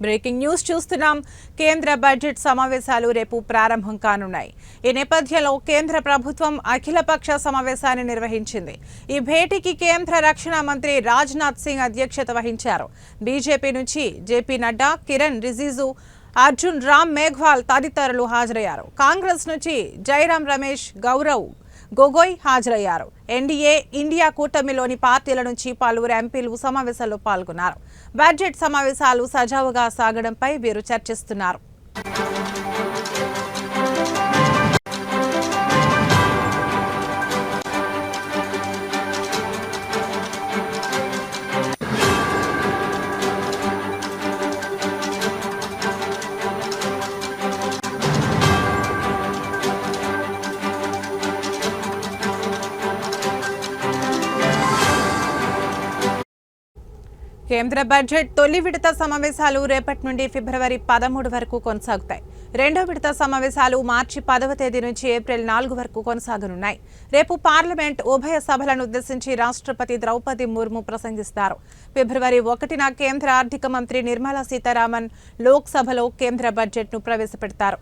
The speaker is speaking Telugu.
బ్రేకింగ్ న్యూస్ చూస్తున్నాం. కేంద్ర బడ్జెట్ సమావేశాలు రేపు ప్రారంభం కానున్నాయి. ఈ నేపథ్యంలో కేంద్ర ప్రభుత్వం అఖిలపక్ష సమావేశాన్ని నిర్వహించింది. ఈ భేటీకి కేంద్ర రక్షణ మంత్రి రాజ్నాథ్ సింగ్ అధ్యక్షత వహించారు. బీజేపీ నుంచి జేపీ నడ్డా, కిరణ్ రిజిజు, అర్జున్ రామ్ మేఘ్వాల్ తదితరులు హాజరయ్యారు. కాంగ్రెస్ నుంచి జైరాం రమేష్, గౌరవ్ గొగోయ్ హాజరయ్యారు. ఎన్డీఏ, ఇండియా కూటమిలోని పార్టీల నుంచి పలువురు ఎంపీలు సమావేశంలో పాల్గొన్నారు. బడ్జెట్ సమావేశాలు సజావుగా సాగడంపై వీరు చర్చిస్తున్నారు. కేంద్ర బడ్జెట్ తొలి విడత సమావేశాలు రేపటి నుండి ఫిబ్రవరి 13 వరకు కొనసాగుతాయి. రెండో విడత సమావేశాలు మార్చి 10వ తేదీ నుంచి ఏప్రిల్ 4 వరకు కొనసాగనున్నాయి. రేపు పార్లమెంట్ ఉభయ సభలను ఉద్దేశించి రాష్ట్రపతి ద్రౌపది ముర్ము ప్రసంగిస్తారు. ఫిబ్రవరి 1న కేంద్ర ఆర్థిక మంత్రి నిర్మలా సీతారామన్ లోక్సభలో కేంద్ర బడ్జెట్ను ప్రవేశపెడతారు.